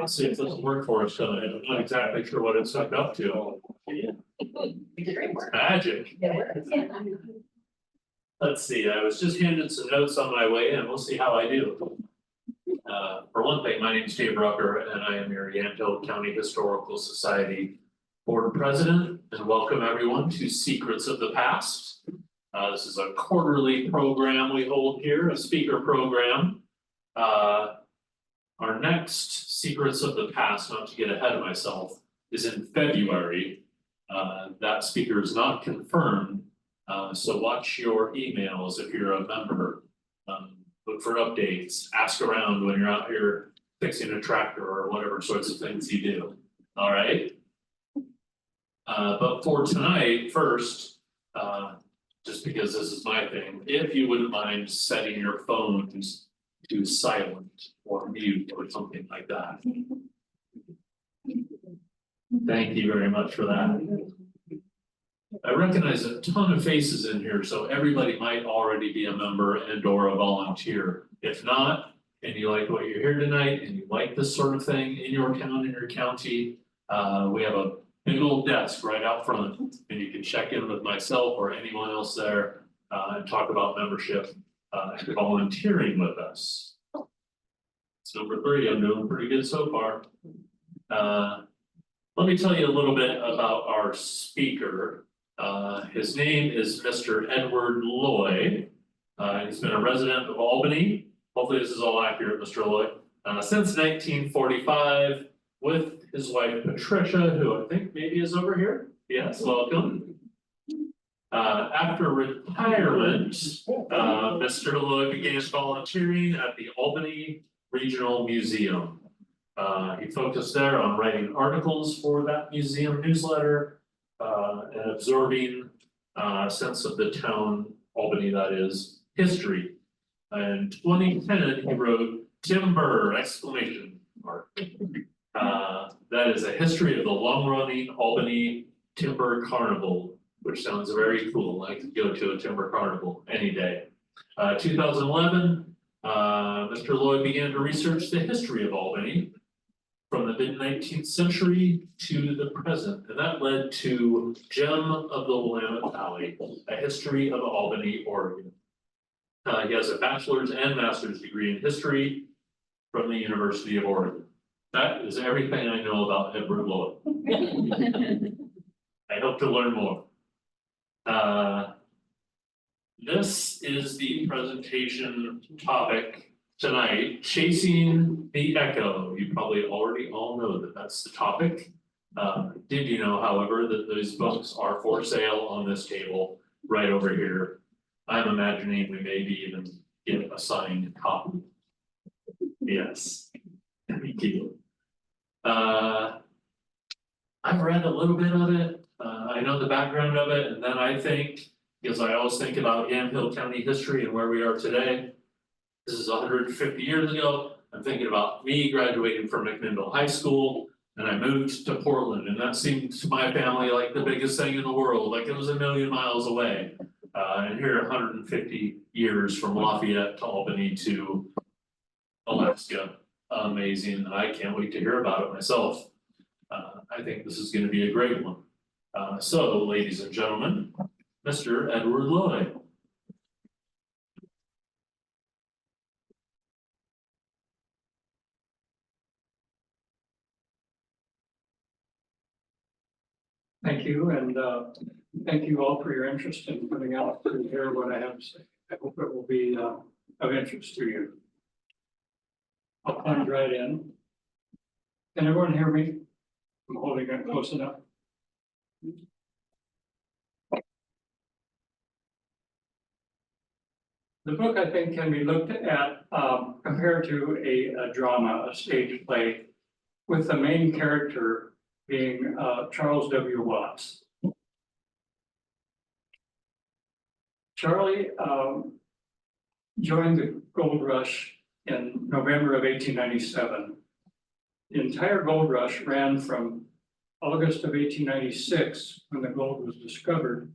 Let's see if this will work for us tonight. I'm not exactly sure what it's hooked up to. You did great work. Magic. Yeah, it is. Let's see, I was just handed some notes on my way in. We'll see how I do. For one thing, my name is Dave Rucker and I am your Yamhill County Historical Society Board President, and welcome everyone to Secrets of the Past. This is a quarterly program we hold here, a speaker program. Our next Secrets of the Past, not to get ahead of myself, is in February. That speaker is not confirmed, so watch your emails if you're a member. Look for updates, ask around when you're out here fixing a tractor or whatever sorts of things you do, all right? But for tonight, first, just because this is my thing, if you wouldn't mind setting your phones to silent or mute or something like that. Thank you very much for that. I recognize a ton of faces in here, so everybody might already be a member and or a volunteer. If not, and you like what you're here tonight and you like this sort of thing in your town, in your county, we have a big old desk right out front and you can check in with myself or anyone else there and talk about membership and volunteering with us. It's number 3, I'm doing pretty good so far. Let me tell you a little bit about our speaker. His name is Mr. Edward Loy. He's been a resident of Albany. Hopefully this is all accurate, Mr. Loy. Since 1945 with his wife Patricia, who I think maybe is over here. Yes, welcome. After retirement, Mr. Loy began volunteering at the Albany Regional Museum. He focused there on writing articles for that museum newsletter and absorbing a sense of the town, Albany that is, history. In 2010, he wrote Timber! Exclamation mark. That is a history of the long-running Albany Timber Carnival, which sounds very cool. I could go to a timber carnival any day. 2011, Mr. Loy began to research the history of Albany from the mid-19th century to the present, and that led to Gem of the Willamette Valley, a history of Albany, Oregon. He has a bachelor's and master's degree in history from the University of Oregon. That is everything I know about Edward Loy. I hope to learn more. This is the presentation topic tonight, Chasing the Echo. You probably already all know that that's the topic. Did you know, however, that those books are for sale on this table right over here? I'm imagining we maybe even get a signed copy. Yes, thank you. I've read a little bit of it. I know the background of it, and then I think, because I always think about Yamhill County history and where we are today. This is 150 years ago. I'm thinking about me graduating from McMinnville High School and I moved to Portland, and that seemed to my family like the biggest thing in the world, like it was a million miles away. And here 150 years from Lafayette to Albany to Alaska. Amazing. I can't wait to hear about it myself. I think this is going to be a great one. So, ladies and gentlemen, Mr. Edward Loy. Thank you, and thank you all for your interest in coming out to hear what I have to say. I hope it will be of interest to you. I'll plunge right in. Can everyone hear me? I'm holding it close enough. The book, I think, can be looked at compared to a drama, a stage play, with the main character being Charles W. Watts. Charlie joined the gold rush in November of 1897. The entire gold rush ran from August of 1896, when the gold was discovered,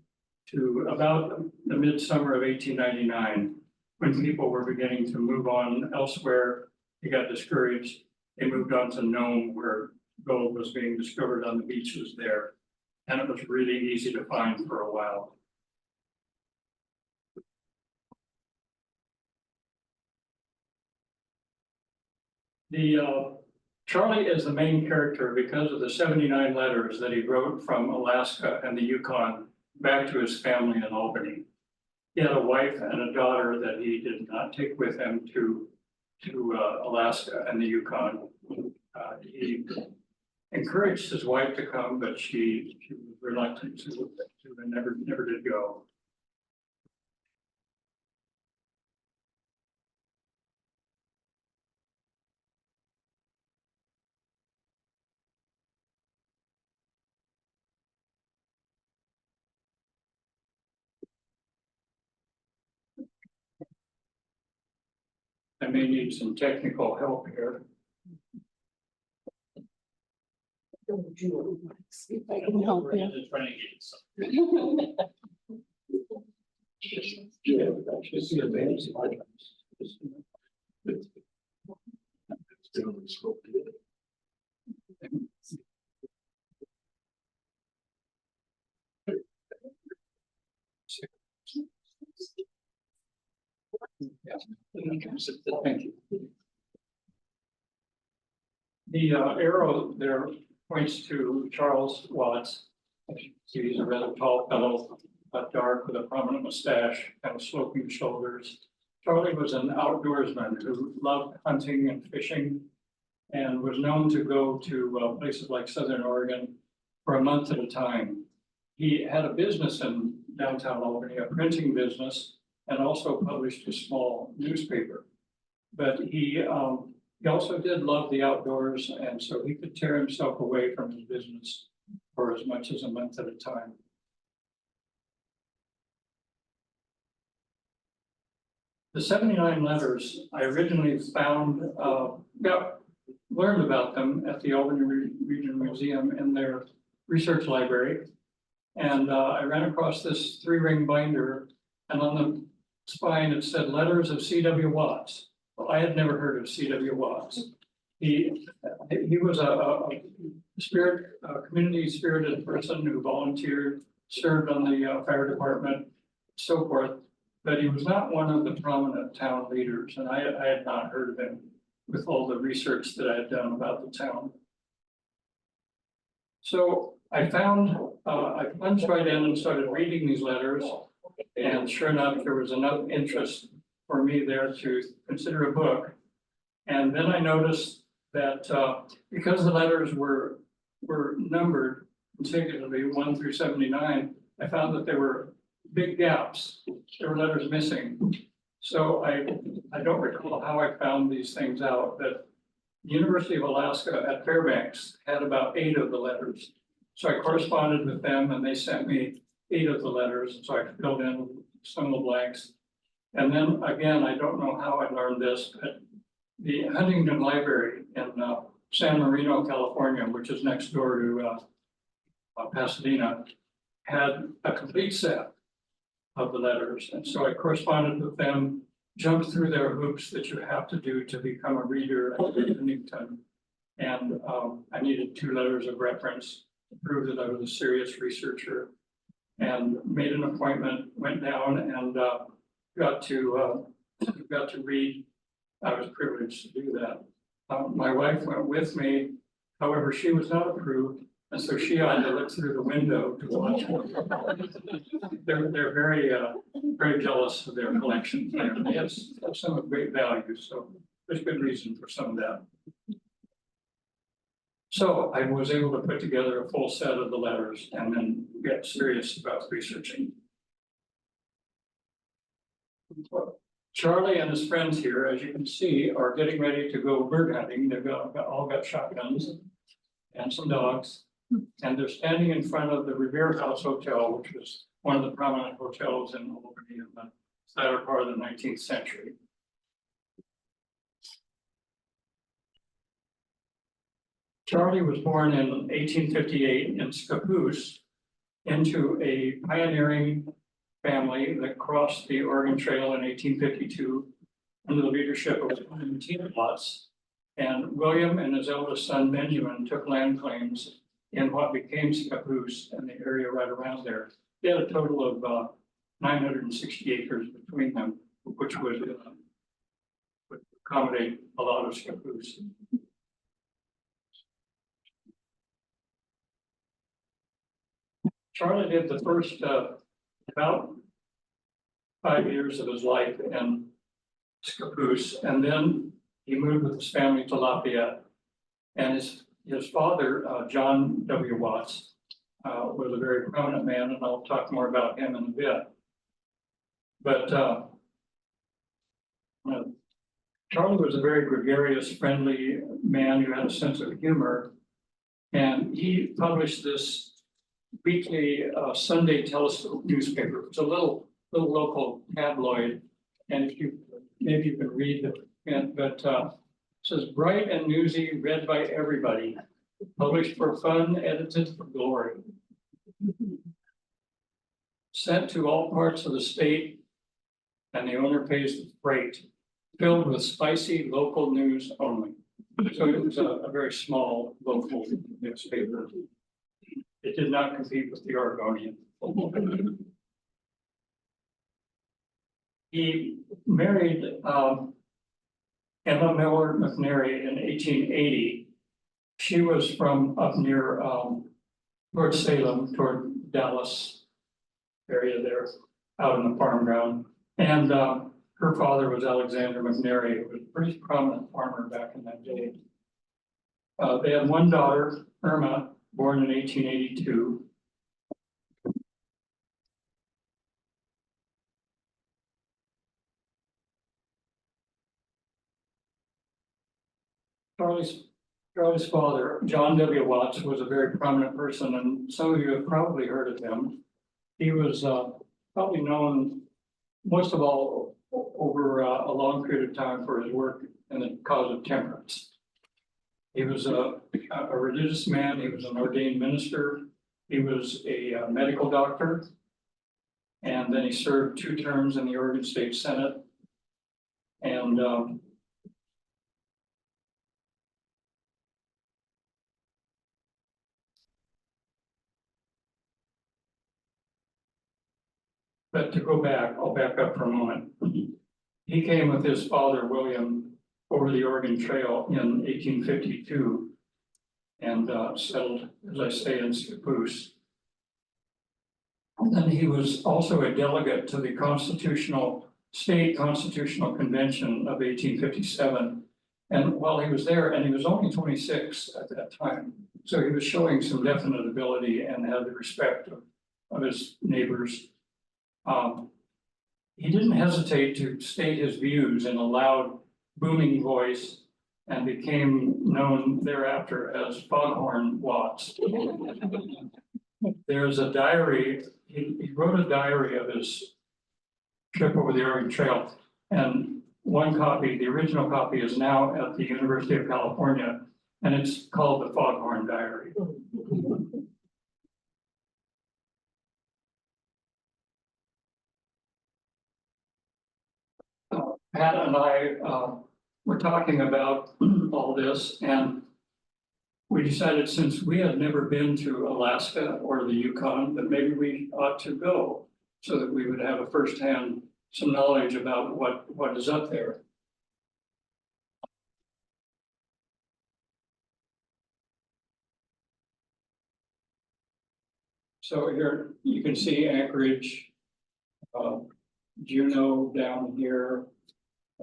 to about the midsummer of 1899, when people were beginning to move on elsewhere. They got discouraged they moved on to Nome where gold was being discovered on the beaches there. And it was really easy to find for a while. Charlie is the main character because of the 79 letters that he wrote from Alaska and the Yukon back to his family in Albany. He had a wife and a daughter that he did not take with him to Alaska and the Yukon. He encouraged his wife to come, but she was reluctant to and never did go. I may need some technical help here. See if I can help you. Just trying to get some. Thank you. The arrow there points to Charles Watts. He's a rather tall fellow, dark with a prominent mustache and sloping shoulders. Charlie was an outdoorsman who loved hunting and fishing and was known to go to places like Southern Oregon for a month at a time. He had a business in downtown Albany, a printing business, and also published a small newspaper. But he also did love the outdoors, and so he could tear himself away from his business for as much as a month at a time. The 79 letters, I originally found, learned about them at the Albany Regional Museum in their research library. And I ran across this 3-ring binder, and on the spine it said letters of C.W. Watts. Well, I had never heard of C.W. Watts. He was a community spirited person who volunteered, served on the fire department, so forth. But he was not one of the prominent town leaders, and I had not heard of him with all the research that I had done about the town. So I plunged right in and started reading these letters, and sure enough, there was enough interest for me there to consider a book. And then I noticed that because the letters were numbered consecutively 1 through 79, I found that there were big gaps. There were letters missing. So I don't recall how I found these things out, but the University of Alaska at Fairbanks had about 8 of the letters. So I corresponded with them and they sent me 8 of the letters. So I filled in some of the blanks. And then again, I don't know how I learned this, but the Huntington Library in San Marino, California, which is next door to Pasadena, had a complete set of the letters. And so I corresponded with them, jumped through their hoops that you have to do to become a reader at Huntington. And I needed 2 letters of reference to prove that I was a serious researcher, and made an appointment, went down and got to read. I was privileged to do that. My wife went with me, however, she was not approved. And so she had to look through the window to watch. They're very jealous of their collections. They have some of great value, so there's good reason for some of that. So I was able to put together a full set of the letters and then get serious about researching. Charlie and his friends here, as you can see, are getting ready to go bird hunting. They've all got shotguns and some dogs. And they're standing in front of the Revere House Hotel, which was one of the prominent hotels in Albany in the latter part of the 19th century. Charlie was born in 1858 in Scappoose into a pioneering family that crossed the Oregon Trail in 1852 under the leadership of Watts. And William and his eldest son Benjamin took land claims in what became Scappoose and the area right around there. They had a total of 960 acres between them, which would accommodate a lot of Scappoose. Charlie did the first about 5 years of his life in Scappoose, and then he moved with his family to Lafayette. And his father, John W. Watts, was a very prominent man, and I'll talk more about him in a bit. But Charlie was a very gregarious, friendly man who had a sense of humor. And he published this weekly Sunday Telescope newspaper. It was a little local tabloid. And if you, maybe you can read the print, but it says bright and newsy, read by everybody, published for fun, edited for glory. Sent to all parts of the state, and the owner pays the freight, filled with spicy local news only. So it was a very small local newspaper. It did not compete with the Oregonian. He married Emma Miller McNary in 1880. She was from up near toward Salem, toward Dallas area there, out in the farm ground. And her father was Alexander McNary, who was a pretty prominent farmer back in that day. They had one daughter, Irma, born in 1882. Charlie's father, John W. Watts, was a very prominent person, and some of you have probably heard of him. He was probably known most of all over a long period of time for his work in the cause of temperance. He was a religious man. He was an ordained minister. He was a medical doctor. And then he served 2 terms in the Oregon State Senate. And but to go back, I'll back up for a moment. He came with his father, William, over the Oregon Trail in 1852 and settled, as I say, in Scappoose. And then he was also a delegate to the State Constitutional Convention of 1857. And while he was there, and he was only 26 at that time, so he was showing some definite ability and had the respect of his neighbors. He didn't hesitate to state his views in a loud, booming voice and became known thereafter as Foghorn Watts. There's a diary, he wrote a diary of his trip over the Oregon Trail. And one copy, the original copy, is now at the University of California, and it's called the Foghorn Diary. Pat and I were talking about all this, and we decided, since we had never been to Alaska or the Yukon, that maybe we ought to go so that we would have a firsthand some knowledge about what is up there. So here you can see Anchorage, Juneau down here,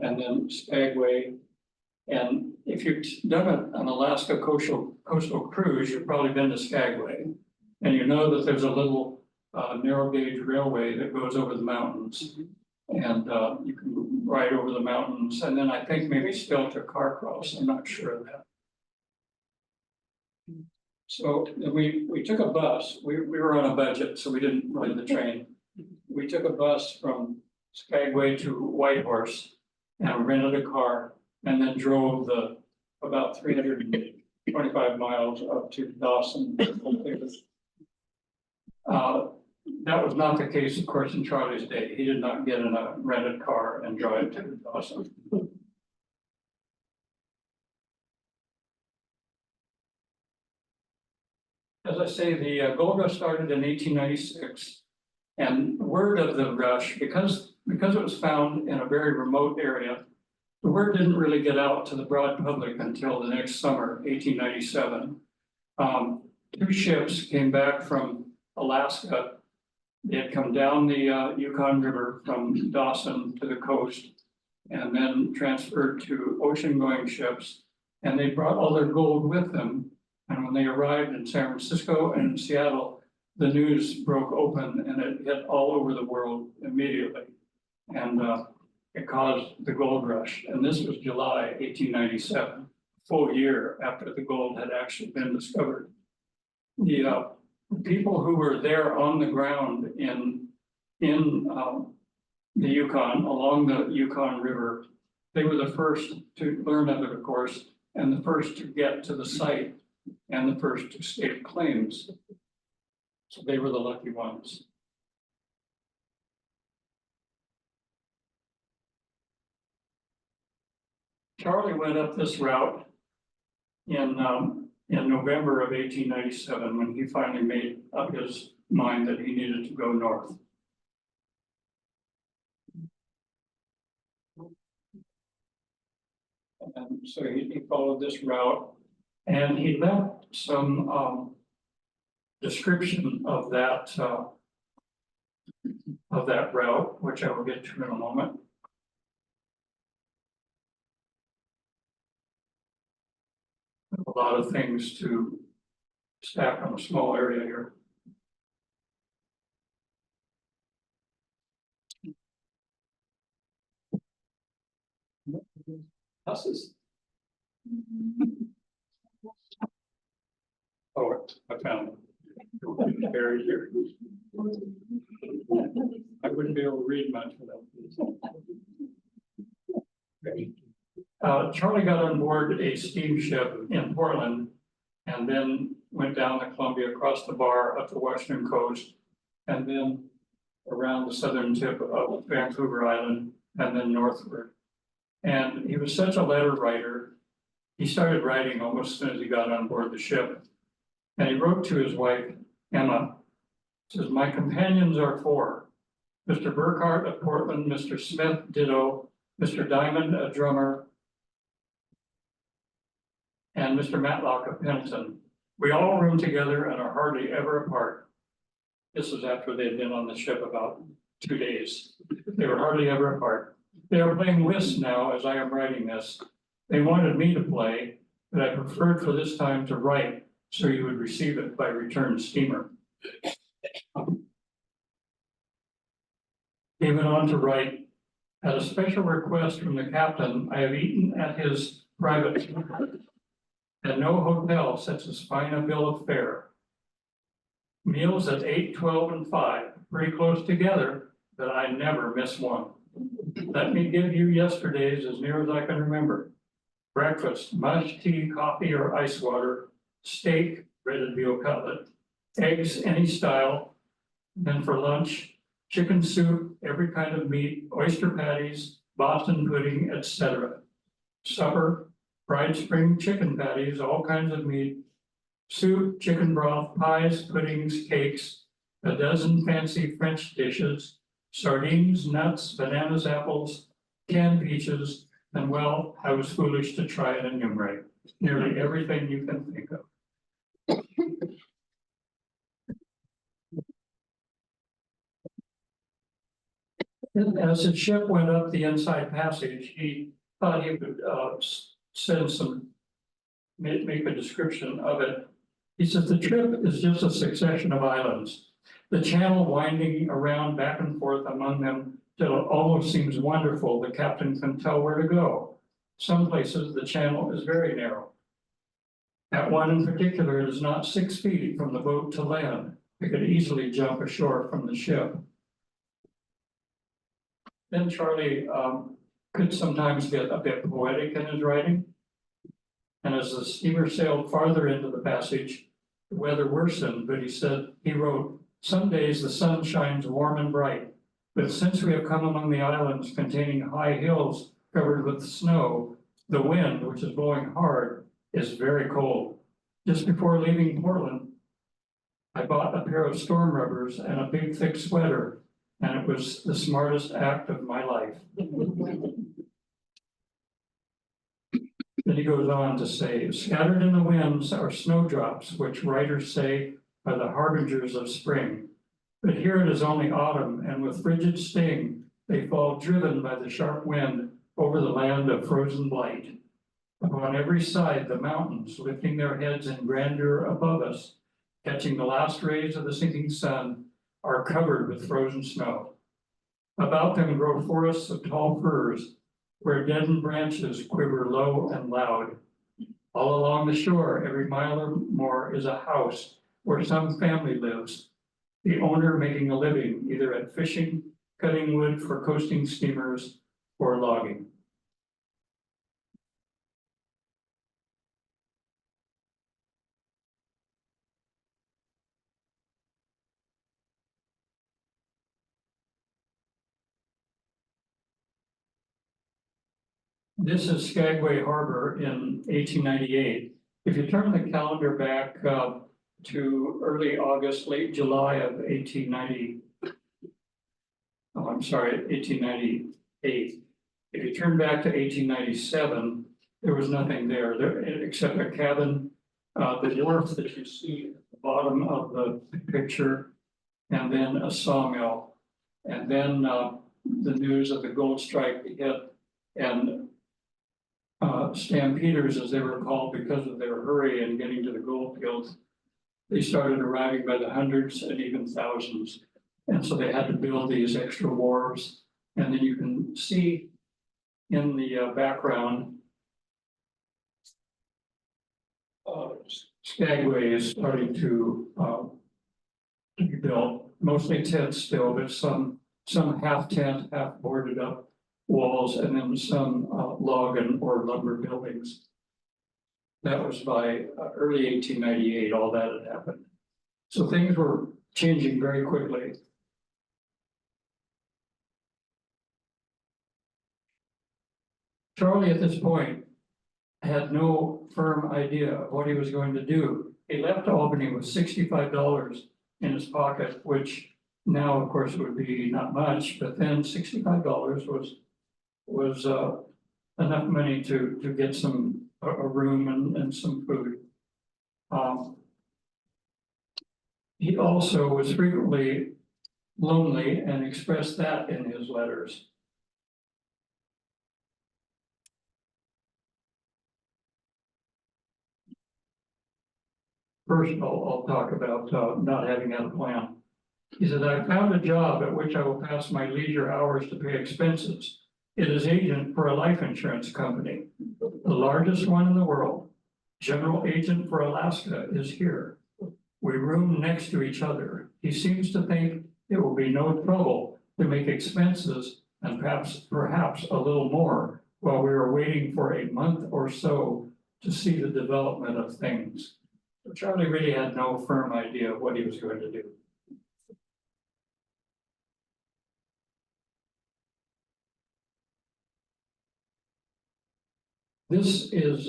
and then Skagway. And if you've done an Alaska coastal cruise, you've probably been to Skagway. And you know that there's a little narrow gauge railway that goes over the mountains. And you can ride over the mountains. And then I think maybe still to Carcross, I'm not sure of that. So we took a bus. We were on a budget, so we didn't ride the train. We took a bus from Skagway to Whitehorse and rented a car and then drove the about 325 miles up to Dawson. That was not the case, of course, in Charlie's day. He did not get in a rented car and drive to Dawson. As I say, the gold rush started in 1896. And word of the rush, because it was found in a very remote area, the word didn't really get out to the broad public until the next summer, 1897. Two ships came back from Alaska. They had come down the Yukon River from Dawson to the coast and then transferred to ocean-going ships. And they brought all their gold with them. And when they arrived in San Francisco and Seattle, the news broke open and it hit all over the world immediately. And it caused the gold rush. And this was July 1897, full year after the gold had actually been discovered. The people who were there on the ground in the Yukon, along the Yukon River, they were the first to learn of it, of course, and the first to get to the site and the first to stake claims. So they were the lucky ones. Charlie went up this route in November of 1897 when he finally made up his mind that he needed to go north. And so he followed this route and he left some description of that route, which I will get to in a moment. A lot of things to stack on a small area here. Houses. Oh, I found it. Buried here. I wouldn't be able to read much without this. Charlie got on board a steamship in Portland and then went down the Columbia, across the bar up the western coast, and then around the southern tip of Vancouver Island, and then northward. And he was such a letter writer, he started writing almost as soon as he got on board the ship. And he wrote to his wife, Emma, says, "My companions are four: Mr. Burkhart of Portland, Mr. Smith, ditto, Mr. Diamond, a drummer, and Mr. Matlock of Pendleton. We all room together and are hardly ever apart." This was after they had been on the ship about 2 days. They were hardly ever apart. They are playing whist now as I am writing this. They wanted me to play, but I preferred for this time to write so you would receive it by return steamer. He went on to write, "At a special request from the captain, I have eaten at his private and no hotel sets as fine a bill of fare. Meals at 8, 12, and 5, pretty close together, but I never miss one. Let me give you yesterday's as near as I can remember. Breakfast, mush, tea, coffee, or ice water, steak, breaded veal cutlet, eggs, any style. Then for lunch, chicken soup, every kind of meat, oyster patties, Boston pudding, etc. Supper, fried spring chicken patties, all kinds of meat, soup, chicken broth, pies, puddings, cakes, a dozen fancy French dishes, sardines, nuts, bananas, apples, canned peaches, and well, I was foolish to try and enumerate nearly everything you can think of." As his ship went up the Inside Passage, he thought he would make a description of it. He says, "The trip is just a succession of islands, the channel winding around back and forth among them till it almost seems wonderful the captain can tell where to go. Some places the channel is very narrow. At one in particular, it is not 6 feet from the boat to land. It could easily jump ashore from the ship." Then Charlie could sometimes get a bit poetic in his writing. And as the steamer sailed farther into the passage, the weather worsened, but he wrote, "Some days the sun shines warm and bright, but since we have come among the islands containing high hills covered with snow, the wind, which is blowing hard, is very cold. Just before leaving Portland, I bought a pair of storm rubbers and a big thick sweater, and it was the smartest act of my life. Then he goes on to say, scattered in the winds are snowdrops, which writers say are the harbingers of spring. But here it is only autumn, and with frigid sting, they fall driven by the sharp wind over the land of frozen blight. Upon every side, the mountains, lifting their heads in grandeur above us, catching the last rays of the sinking sun, are covered with frozen snow. About them grow forests of tall firs, where deadened branches quiver low and loud. All along the shore, every mile or more is a house where some family lives, the owner making a living either at fishing, cutting wood for coasting steamers, or logging. This is Skagway Harbor in 1898. If you turn the calendar back to early August, late July of 1890, oh, I'm sorry, 1898. If you turn back to 1897, there was nothing there except a cabin, the wharf that you see at the bottom of the picture, and then a sawmill. And then the news of the gold strike hit, and stampeders, as they were called because of their hurry in getting to the gold fields, they started arriving by the hundreds and even thousands. And so they had to build these extra wharves. And then you can see in the background, Skagway is starting to be built, mostly tents still, but some half tent, half boarded up walls, and then some log or lumber buildings. That was by early 1898, all that had happened. So things were changing very quickly. Charlie at this point had no firm idea of what he was going to do. He left Albany with $65 in his pocket, which now of course would be not much, but then $65 was enough money to get a room and some food. He also was frequently lonely and expressed that in his letters. First, I'll talk about not having had a plan. He said, I found a job at which I will pass my leisure hours to pay expenses. It is agent for a life insurance company, the largest one in the world. General agent for Alaska is here. We room next to each other. He seems to think it will be no trouble to make expenses and perhaps a little more while we are waiting for a month or so to see the development of things. So Charlie really had no firm idea of what he was going to do. This is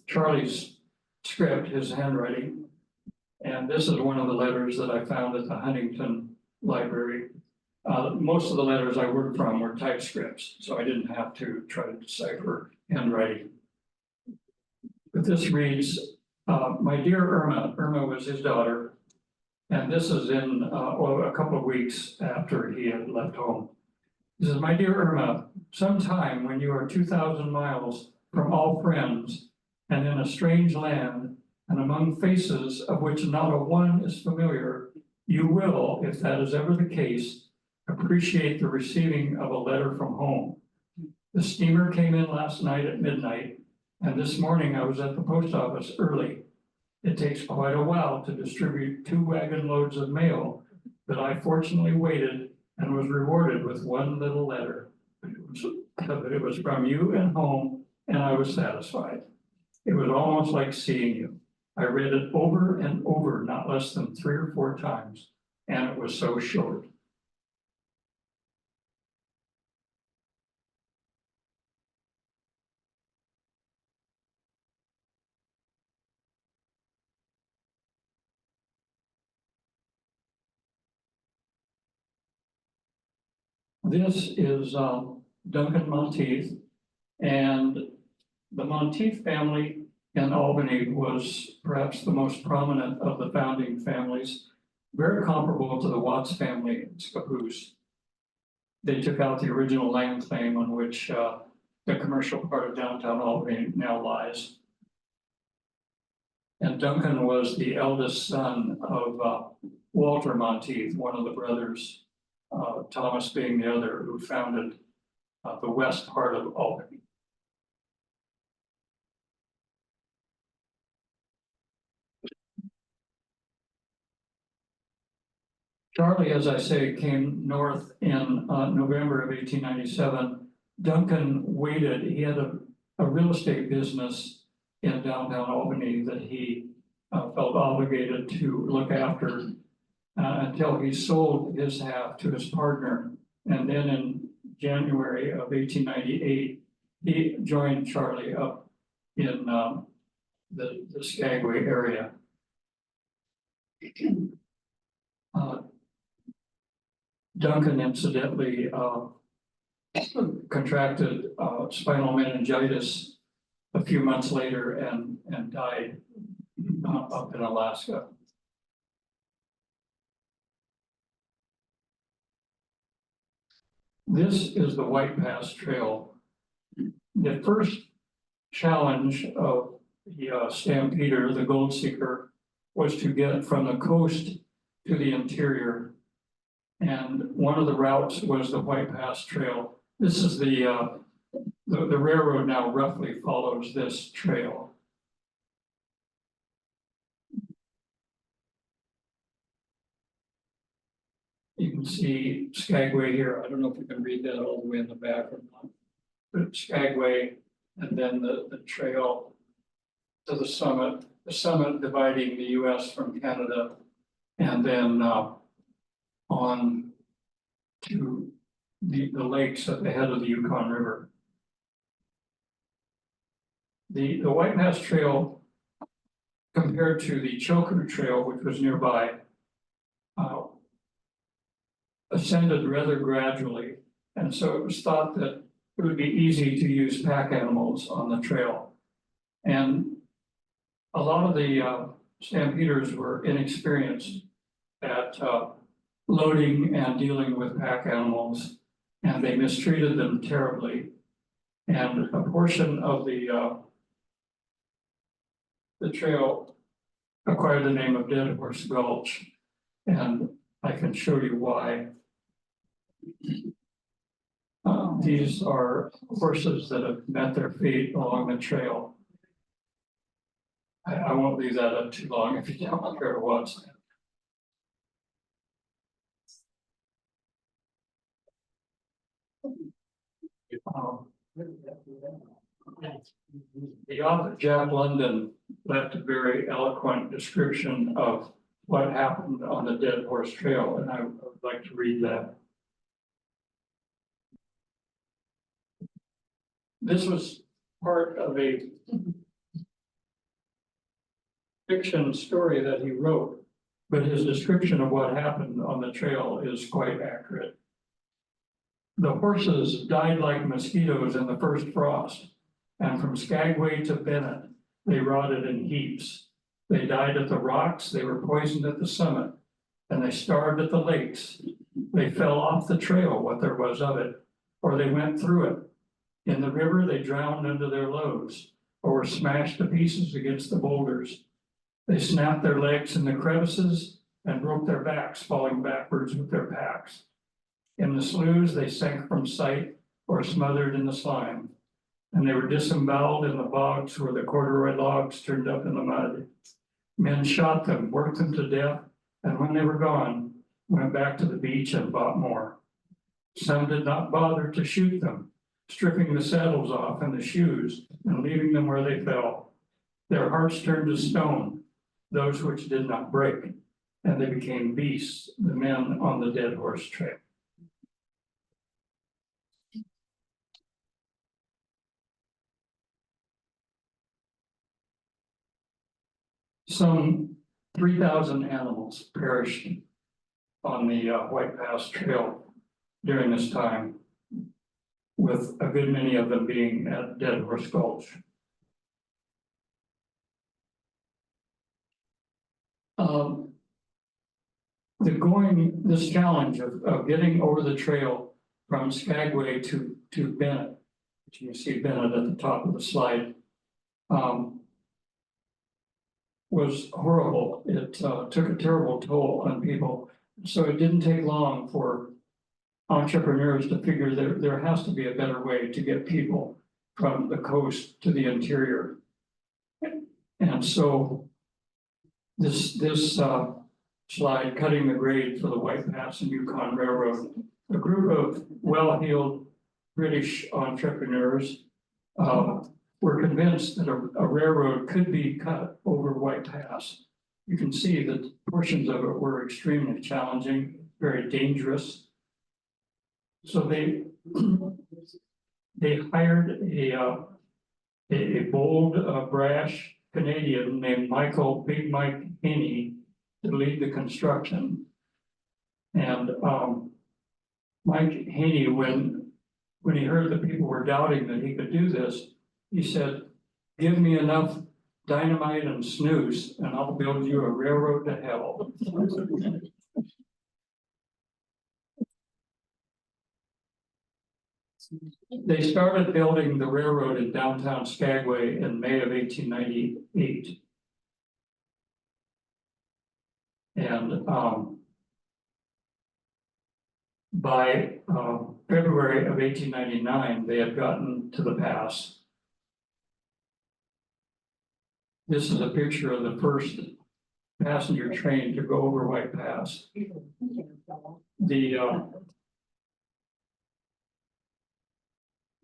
Charlie's script, his handwriting. And this is one of the letters that I found at the Huntington Library. Most of the letters I worked from were typescripts, so I didn't have to try to decipher handwriting. But this reads, my dear Irma was his daughter, and this is in a couple of weeks after he had left home. He says, my dear Irma, sometime when you are 2,000 miles from all friends and in a strange land and among faces of which not a one is familiar, you will, if that is ever the case, appreciate the receiving of a letter from home. The steamer came in last night at midnight, and this morning I was at the post office early. It takes quite a while to distribute 2 wagon loads of mail, but I fortunately waited and was rewarded with one little letter. But it was from you and home, and I was satisfied. It was almost like seeing you. I read it over and over, not less than 3 or 4 times, and it was so short. This is Duncan Monteith. And the Monteith family in Albany was perhaps the most prominent of the founding families, very comparable to the Watts family in Scappoose. They took out the original land claim on which the commercial part of downtown Albany now lies. And Duncan was the eldest son of Walter Monteith, one of the brothers, Thomas being the other, who founded the west part of Albany. Charlie, as I say, came north in November of 1897. Duncan waited. He had a real estate business in downtown Albany that he felt obligated to look after until he sold his half to his partner. And then in January of 1898, he joined Charlie up in the Skagway area. Duncan incidentally contracted spinal meningitis a few months later and died up in Alaska. This is the White Pass Trail. The first challenge of the Stampeder, the gold seeker, was to get from the coast to the interior. And one of the routes was the White Pass Trail. This is the railroad now roughly follows this trail. You can see Skagway here. I don't know if you can read that all the way in the back or not. But Skagway, and then the trail to the summit dividing the US from Canada, and then on to the lakes at the head of the Yukon River. The White Pass Trail, compared to the Chilkoot Trail, which was nearby, ascended rather gradually. And so it was thought that it would be easy to use pack animals on the trail. And a lot of the stampeders were inexperienced at loading and dealing with pack animals, and they mistreated them terribly. And a portion of the trail acquired the name of Dead Horse Gulch, and I can show you why. These are horses that have met their fate along the trail. I won't leave that up too long if you don't care to watch that. The author Jack London left a very eloquent description of what happened on the Dead Horse Trail, and I would like to read that. This was part of a fiction story that he wrote, but his description of what happened on the trail is quite accurate. The horses died like mosquitoes in the first frost, and from Skagway to Bennett, they rotted in heaps. They died at the rocks, they were poisoned at the summit, and they starved at the lakes. They fell off the trail, what there was of it, or they went through it. In the river, they drowned under their loads, or were smashed to pieces against the boulders. They snapped their legs in the crevices and broke their backs, falling backwards with their packs. In the sloughs, they sank from sight or smothered in the slime, and they were disemboweled in the bogs where the corduroy logs turned up in the mud. Men shot them, worked them to death, and when they were gone, went back to the beach and bought more. Some did not bother to shoot them, stripping the saddles off and the shoes and leaving them where they fell. Their hearts turned to stone, those which did not break, and they became beasts, the men on the Dead Horse Trail. Some 3,000 animals perished on the White Pass Trail. during this time, with a good many of them being at Dead Horse Gulch. This challenge of getting over the trail from Skagway to Bennett, which you can see Bennett at the top of the slide, was horrible. It took a terrible toll on people. So it didn't take long for entrepreneurs to figure there has to be a better way to get people from the coast to the interior. And so this slide, cutting the grade for the White Pass and Yukon Railroad, a group of well-heeled British entrepreneurs were convinced that a railroad could be cut over White Pass. You can see that portions of it were extremely challenging, very dangerous. So they hired a bold, brash Canadian named Big Mike Haney to lead the construction. And Mike Haney, when he heard that people were doubting that he could do this, he said, "Give me enough dynamite and snooze, and I'll build you a railroad to hell." They started building the railroad in downtown Skagway in May of 1898. And by February of 1899, they had gotten to the pass. This is a picture of the first passenger train to go over White Pass.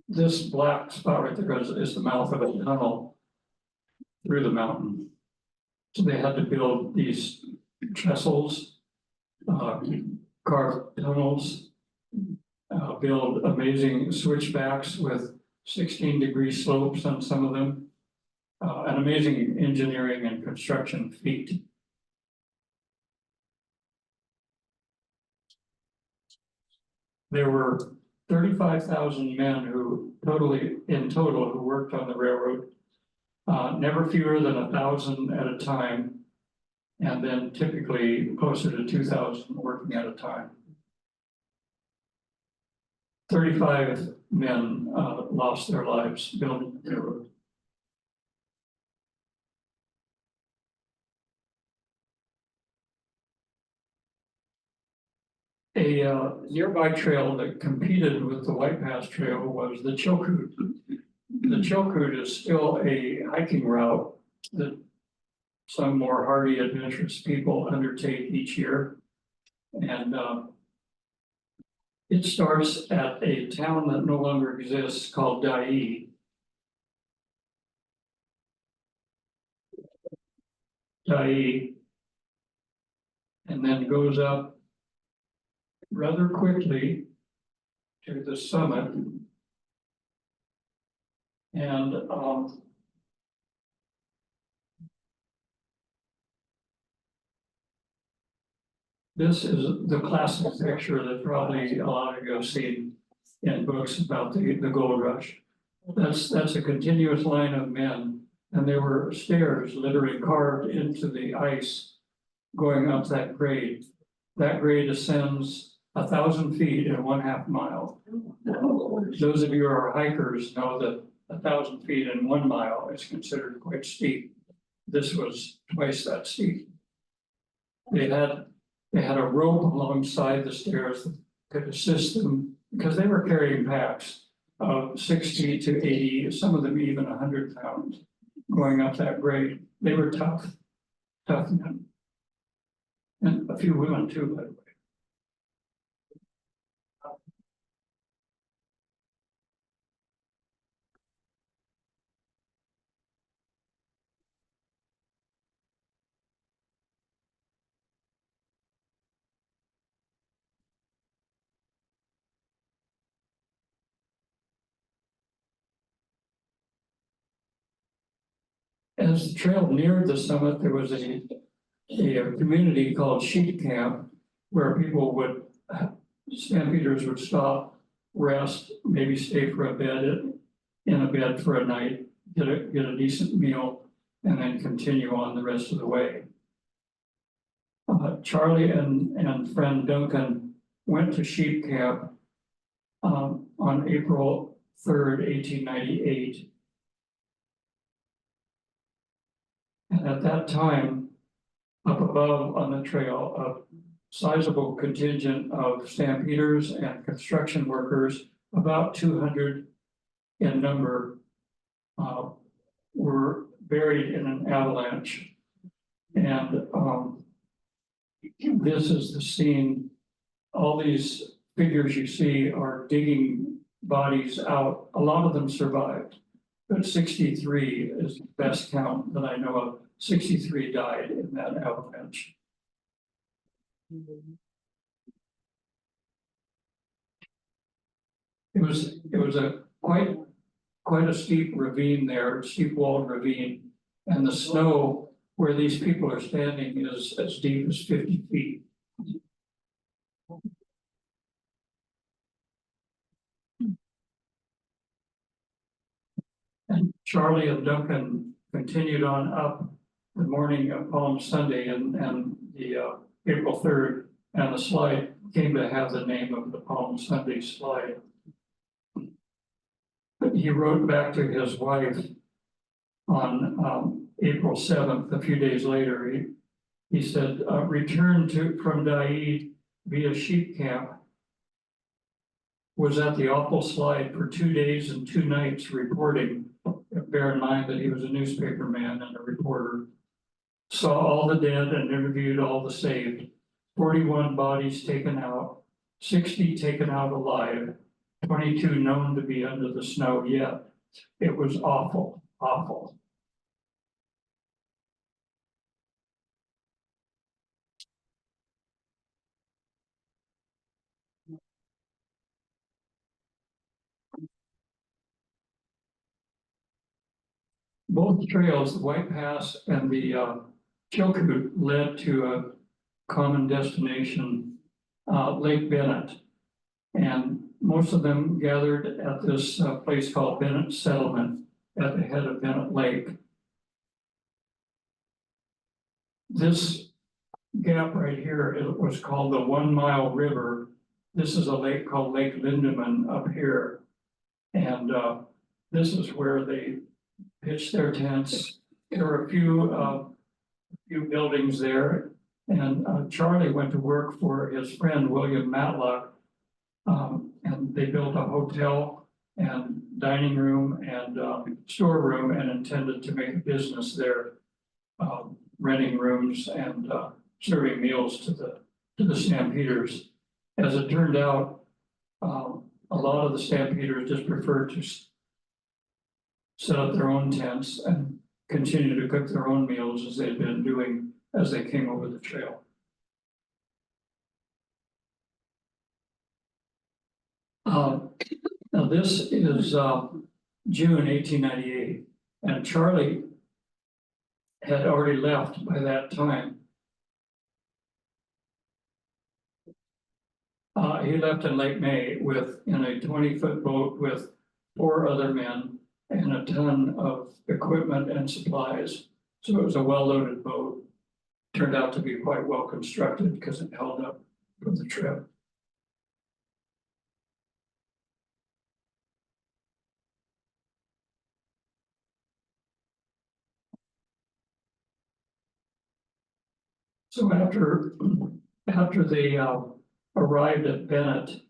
This black spot right there is the mouth of a tunnel through the mountain. So they had to build these trestles, carve tunnels, build amazing switchbacks with 16-degree slopes on some of them. An amazing engineering and construction feat. There were 35,000 men in total who worked on the railroad, never fewer than 1,000 at a time, and then typically closer to 2,000 working at a time. 35 men lost their lives building the railroad. A nearby trail that competed with the White Pass Trail was the Chilkoot. The Chilkoot is still a hiking route that some more hardy, adventurous people undertake each year. And it starts at a town that no longer exists called Dyea. And then goes up rather quickly to the summit. And this is the classic picture that probably a lot of you have seen in books about the gold rush. That's a continuous line of men, and there were stairs literally carved into the ice going up that grade. That grade ascends 1,000 feet in 1/2 mile. Those of you who are hikers know that 1,000 feet in 1 mile is considered quite steep. This was twice that steep. They had a rope alongside the stairs that could assist them because they were carrying packs of 60 to 80, some of them even 100 pounds going up that grade. They were tough men. And a few women too, by the way. As the trail neared the summit, there was a community called Sheep Camp where people would stampeders would stop, rest, maybe stay for a bed, in a bed for a night, get a decent meal, and then continue on the rest of the way. Charlie and friend Duncan went to sheep camp on April 3rd, 1898. And at that time, up above on the trail, a sizable contingent of stampeders and construction workers, about 200 in number, were buried in an avalanche. And this is the scene. All these figures you see are digging bodies out. A lot of them survived, but 63 is the best count that I know of. 63 died in that avalanche. It was a quite a steep ravine there, steep walled ravine, and the snow where these people are standing is as deep as 50 feet. And Charlie and Duncan continued on up the morning of Palm Sunday and the April 3rd, and the slide came to have the name of the Palm Sunday slide. But he wrote back to his wife on April 7th, a few days later. He said, returned from Daae via sheep camp, was at the awful slide for 2 days and 2 nights reporting. Bear in mind that he was a newspaper man and a reporter. Saw all the dead and interviewed all the saved. 41 bodies taken out, 60 taken out alive, 22 known to be under the snow yet. It was awful, awful. Both trails, the White Pass and the Chilkoot, led to a common destination, Lake Bennett. And most of them gathered at this place called Bennett Settlement at the head of Bennett Lake. This gap right here, it was called the 1 Mile River. This is a lake called Lake Lindeman up here. And this is where they pitched their tents. There were a few buildings there. And Charlie went to work for his friend, William Matlock. And they built a hotel and dining room and storeroom and intended to make a business there, renting rooms and serving meals to the stampeders. As it turned out, a lot of the stampeders just preferred to set up their own tents and continue to cook their own meals as they'd been doing as they came over the trail. Now this is June 1898, and Charlie had already left by that time. He left in late May in a 20-foot boat with 4 other men and a ton of equipment and supplies. So it was a well-loaded boat. Turned out to be quite well constructed because it held up for the trip. So after they arrived at Bennett,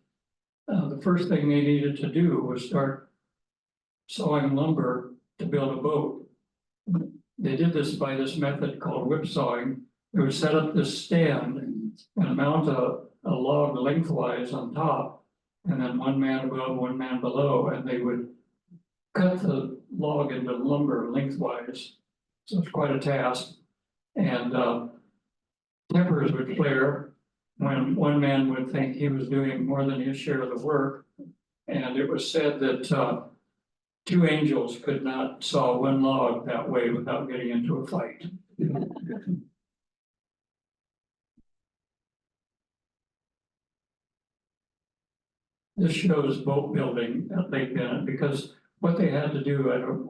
the first thing they needed to do was start sawing lumber to build a boat. They did this by this method called whipsawing. They would set up this stand and mount a log lengthwise on top, and then one man above, one man below, and they would cut the log into lumber lengthwise. So it's quite a task. And tempers would flare when one man would think he was doing more than his share of the work. And it was said that 2 angels could not saw 1 log that way without getting into a fight. This shows boat building at Lake Bennett, because what they had to do, I don't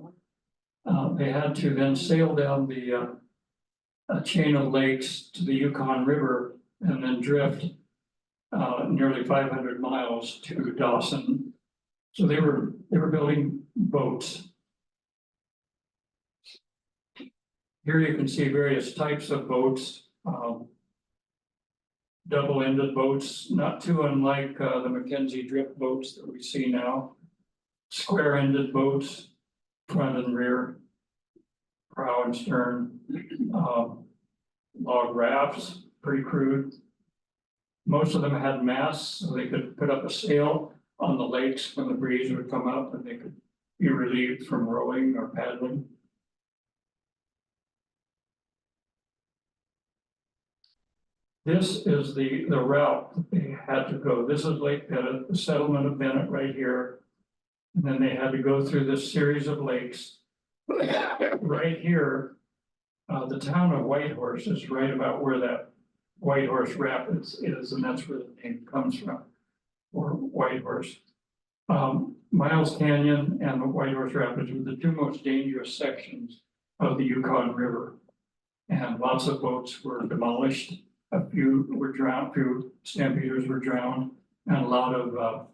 know. They had to then sail down the a chain of lakes to the Yukon River and then drift nearly 500 miles to Dawson. So they were building boats. Here you can see various types of boats. Double-ended boats, not too unlike the Mackenzie drift boats that we see now. Square-ended boats, front and rear, prow and stern. Log rafts, pretty crude. Most of them had masts, so they could put up a sail on the lakes when the breeze would come up, and they could be relieved from rowing or paddling. This is the route that they had to go. This is Lake Bennett, the settlement of Bennett right here. And then they had to go through this series of lakes. Right here, the town of Whitehorse is right about where that Whitehorse Rapids is, and that's where the name comes from, or Whitehorse. Miles Canyon and the Whitehorse Rapids were the two most dangerous sections of the Yukon River. And lots of boats were demolished. A few were drowned, a few stampeders were drowned, and a lot of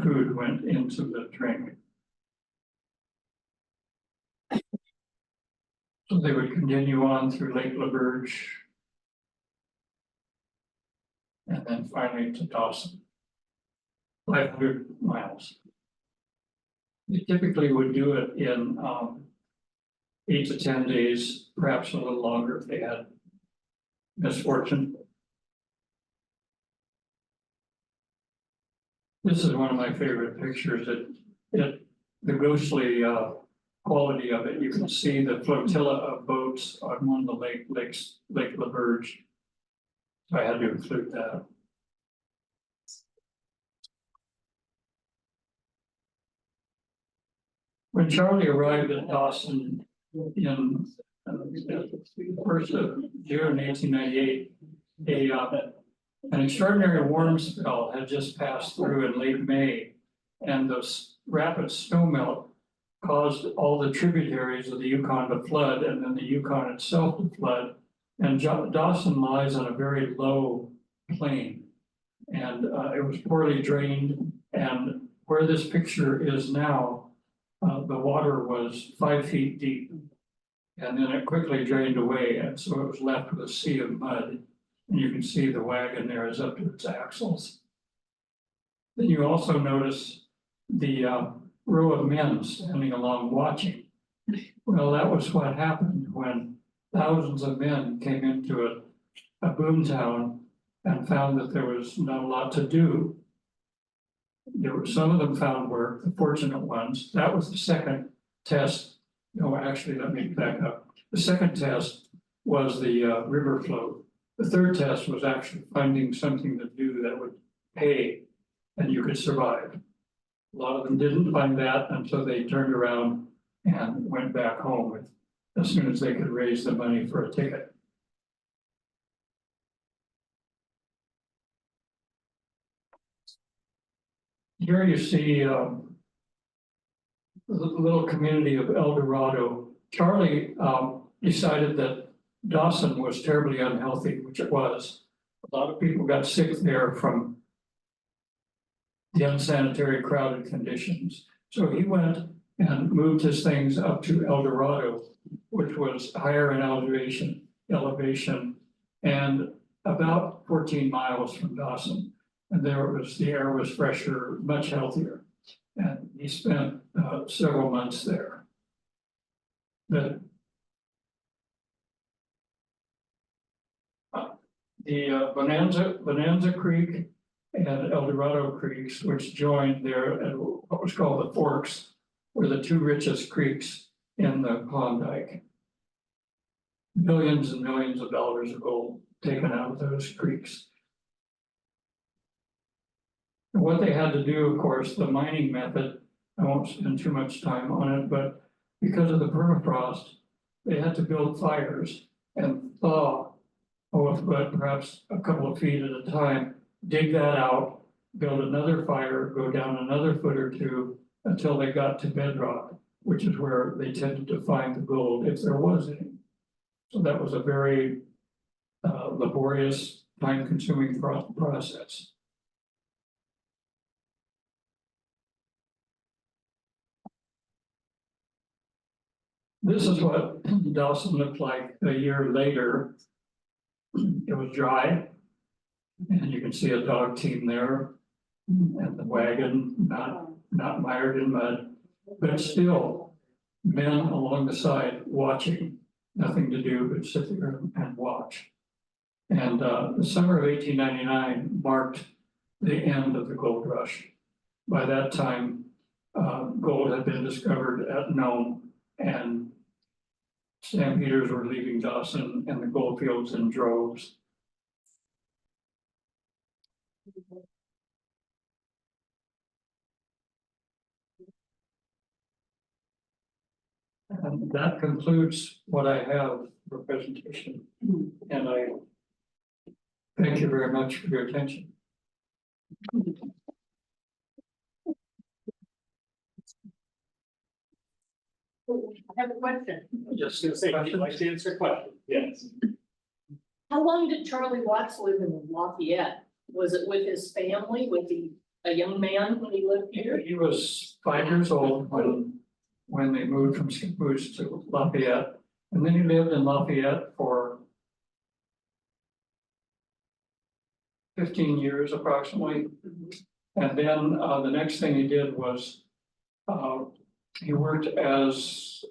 food went into the drink. So they would continue on through Lake LaBerge. And then finally to Dawson. 500 miles. They typically would do it in 8 to 10 days, perhaps a little longer if they had misfortune. This is one of my favorite pictures. The ghostly quality of it. You can see the flotilla of boats on one of the lakes, Lake LaBerge. So I had to include that. When Charlie arrived at Dawson in the 1st of June 1898, an extraordinary warm spell had just passed through in late May, and the rapid snowmelt caused all the tributaries of the Yukon to flood, and then the Yukon itself to flood. And Dawson lies on a very low plain, and it was poorly drained. And where this picture is now, the water was 5 feet deep, and then it quickly drained away, and so it was left with a sea of mud. And you can see the wagon there is up to its axles. Then you also notice the row of men standing along watching. Well, that was what happened when thousands of men came into a boom town and found that there was not a lot to do. Some of them found work, the fortunate ones. That was the second test. No, actually, let me back up. The second test was the river float. The third test was actually finding something to do that would pay and you could survive. A lot of them didn't find that until they turned around and went back home as soon as they could raise the money for a ticket. Here you see the little community of El Dorado. Charlie decided that Dawson was terribly unhealthy, which it was. A lot of people got sick there from the unsanitary, crowded conditions. So he went and moved his things up to El Dorado, which was higher in elevation, and about 14 miles from Dawson. And the air was fresher, much healthier. And he spent several months there. The Bonanza Creek and El Dorado Creeks, which joined there at what was called the Forks, were the two richest creeks in the Klondike. Millions and millions of dollars of gold taken out of those creeks. And what they had to do, of course, the mining method, I won't spend too much time on it, but because of the permafrost, they had to build fires and thaw, perhaps a couple of feet at a time, dig that out, build another fire, go down another foot or two until they got to bedrock, which is where they tended to find the gold if there was any. So that was a very laborious, time-consuming process. This is what Dawson looked like a year later. It was dry. And you can see a dog team there. And the wagon, not mired in mud, but still men along the side watching, nothing to do but sit there and watch. And the summer of 1899 marked the end of the gold rush. By that time, gold had been discovered at Nome, and stampeders were leaving Dawson and the gold fields in droves. And that concludes what I have for presentation. And I thank you very much for your attention. I have a question. Just Gonna say, I'd like to answer a question. Yes. How long did Charlie Watts live in Lafayette? Was it with his family? Was he a young man when he lived here? He was 5 years old when they moved from Scappoose to Lafayette. And then he lived in Lafayette for 15 years approximately. And then the next thing he did was he worked as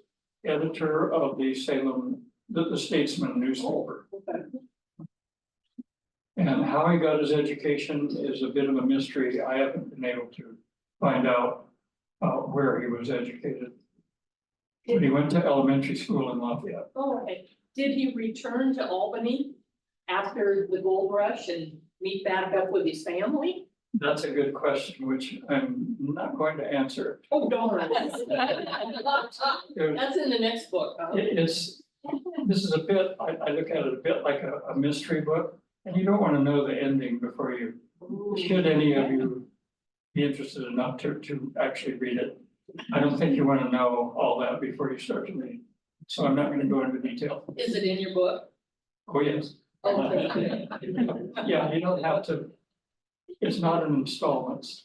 editor of the Salem, the Statesman newspaper. Okay. And how he got his education is a bit of a mystery. I haven't been able to find out where he was educated. But he went to elementary school in Lafayette. All right. Did he return to Albany after the gold rush and meet back up with his family? That's a good question, which I'm not going to answer. Oh, darn. There's- That's in the next book. Huh? This is a bit, I look at it a bit like a mystery book, and you don't want to know the ending before you, should any of you be interested enough to actually read it. I don't think you want to know all that before you start to read, so I'm not going to go into detail. Is it in your book? Oh, yes. Okay. Yeah, you don't have to, it's not in installments.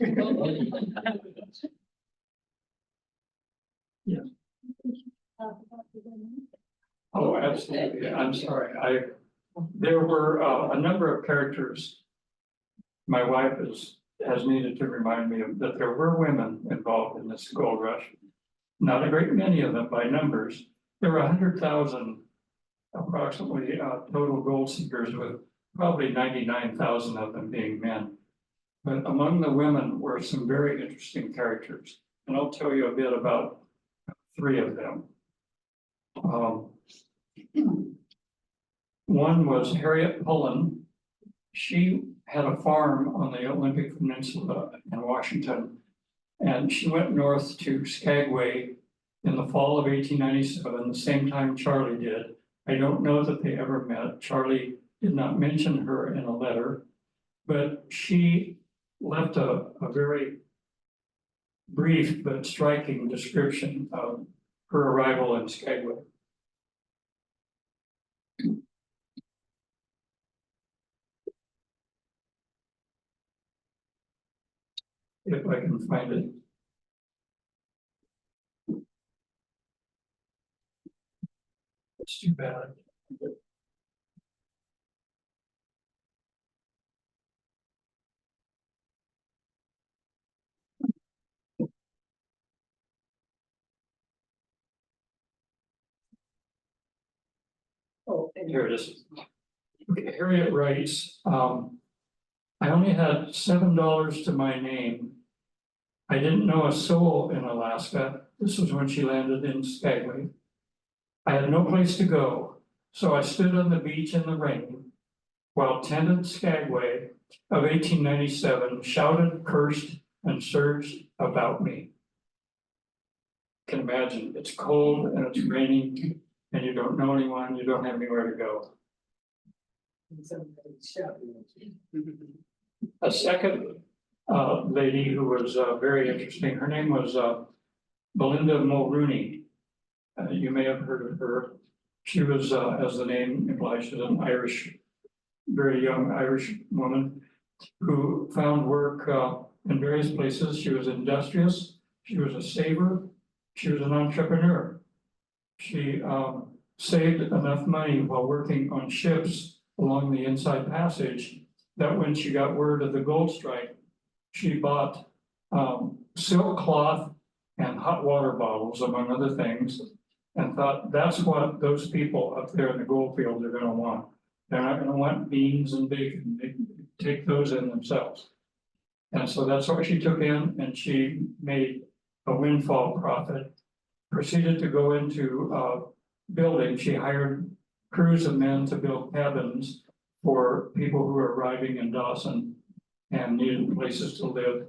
Oh, absolutely. I'm sorry. There were a number of characters. My wife has needed to remind me of that there were women involved in this gold rush. Not a great many of them by numbers. There were 100,000 approximately total gold seekers, with probably 99,000 of them being men. But among the women were some very interesting characters, and I'll tell you a bit about 3 of them. One was Harriet Pullen. She had a farm on the Olympic Peninsula in Washington, and she went north to Skagway in the fall of 1897, the same time Charlie did. I don't know that they ever met. Charlie did not mention her in a letter, but she left a very brief but striking description of her arrival in Skagway. If I can find it. It's too bad. Oh, here it is. Okay, Harriet writes, I only had $7 to my name. I didn't know a soul in Alaska. This was when she landed in Skagway. I had no place to go, so I stood on the beach in the rain while tenant Skagway of 1897 shouted, cursed, and surged about me. You can imagine, it's cold and it's raining and you don't know anyone, you don't have anywhere to go. A second lady who was very interesting. Her name was Belinda Mulrooney. You may have heard of her. She was, as the name implies, she's an Irish, very young Irish woman who found work in various places. She was industrious. She was a saver. She was an entrepreneur. She saved enough money while working on ships along the Inside Passage that when she got word of the gold strike, she bought silk cloth and hot water bottles, among other things, and thought that's what those people up there in the gold fields are going to want. They're not going to want beans and bacon. They take those in themselves. And so that's what she took in, and she made a windfall profit, proceeded to go into building. She hired crews of men to build cabins for people who were arriving in Dawson and needed places to live.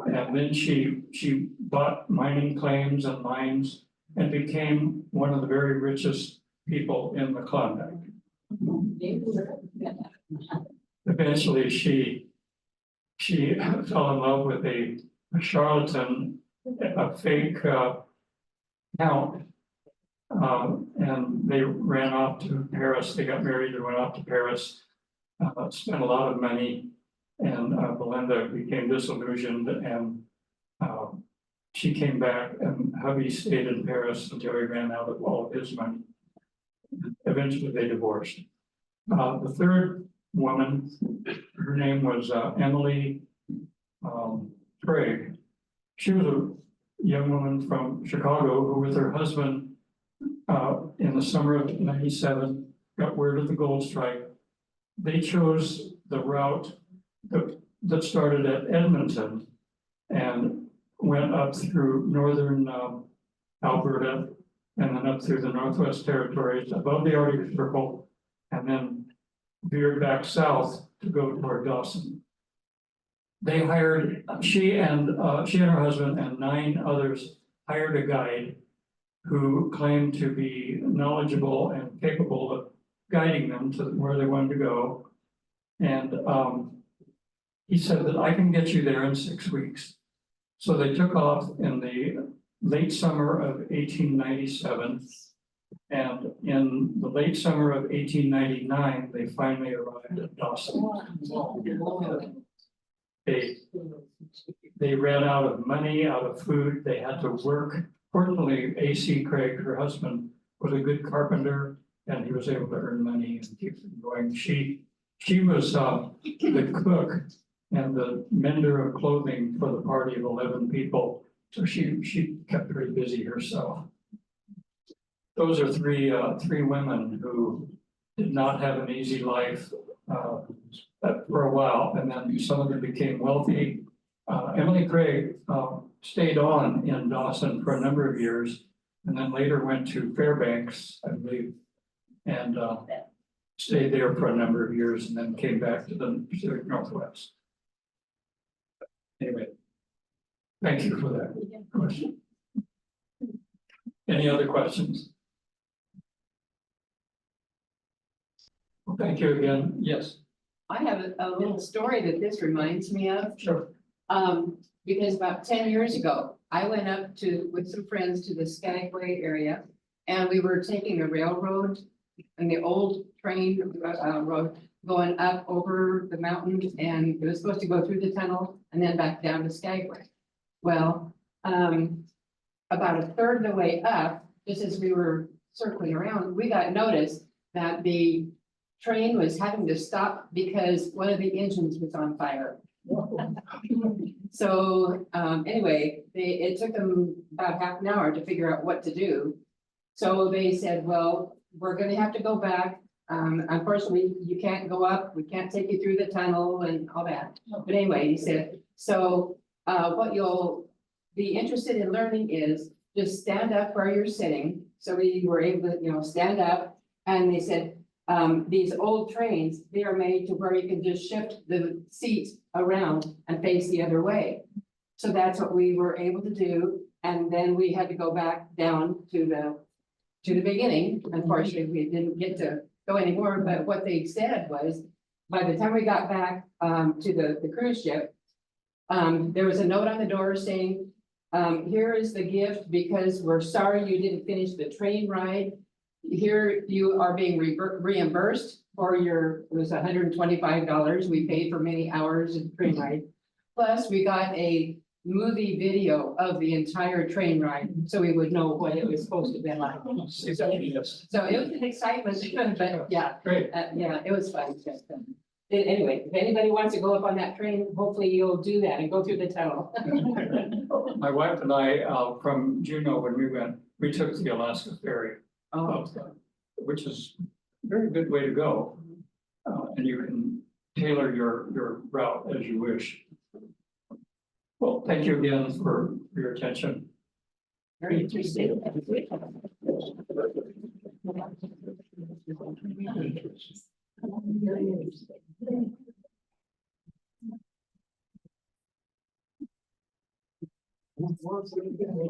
And then she bought mining claims and mines and became one of the very richest people in the Klondike. Eventually, she fell in love with a charlatan, a fake count, and they ran off to Paris. They got married. They went off to Paris, spent a lot of money, and Belinda became disillusioned, and she came back, and hubby stayed in Paris until he ran out of all of his money. Eventually, they divorced. The third woman, her name was Emily Craig. She was a young woman from Chicago who, with her husband, in the summer of '97, got word of the gold strike. They chose the route that started at Edmonton and went up through northern Alberta and then up through the Northwest Territories above the Arctic Circle, and then veered back south to go toward Dawson. They hired, she and her husband and 9 others hired a guide who claimed to be knowledgeable and capable of guiding them to where they wanted to go. And he said that I can get you there in 6 weeks. So they took off in the late summer of 1897. And in the late summer of 1899, they finally arrived at Dawson. They ran out of money, out of food. They had to work. Fortunately, A.C. Craig, her husband, was a good carpenter, and he was able to earn money and keep them going. She was the cook and the mender of clothing for the party of 11 people. So she kept very busy herself. Those are three women who did not have an easy life for a while, and then some of them became wealthy. Emily Craig stayed on in Dawson for a number of years, and then later went to Fairbanks, I believe, and stayed there for a number of years, and then came back to the Pacific Northwest. Anyway, thank you for that question. Any other questions? Well, thank you again. Yes. I have a little story that this reminds me of. Sure. Because about 10 years ago, I went up with some friends to the Skagway area, and we were taking a railroad and the old train road going up over the mountains, and it was supposed to go through the tunnel and then back down to Skagway. Well, about a third of the way up, just as we were circling around, we got notice that the train was having to stop because one of the engines was on fire. So anyway, it took them about half an hour to figure out what to do. So they said, well, we're going to have to go back. Unfortunately, you can't go up. We can't take you through the tunnel and all that. But anyway, he said, so what you'll be interested in learning is just stand up where you're sitting. So we were able to, stand up. And they said, these old trains, they are made to where you can just shift the seats around and face the other way. So that's what we were able to do. And then we had to go back down to the beginning. Unfortunately, we didn't get to go anymore, but what they said was, by the time we got back to the cruise ship, There was a note on the door saying, here is the gift because we're sorry you didn't finish the train ride. Here you are being reimbursed for it was $125 we paid for many hours of train ride. Plus, we got a movie video of the entire train ride, so we would know what it was supposed to be like. Yes, So it was an excitement, but yeah, great. yeah, it was fun. Anyway, if anybody wants to go up on that train, hopefully you'll do that and go through the tunnel. My wife and I, from Juneau, when we went, we took the Alaska Ferry, Oh, which is a very good way to go. And you can tailor your route as you wish. Well, thank you again for your attention. very interesting.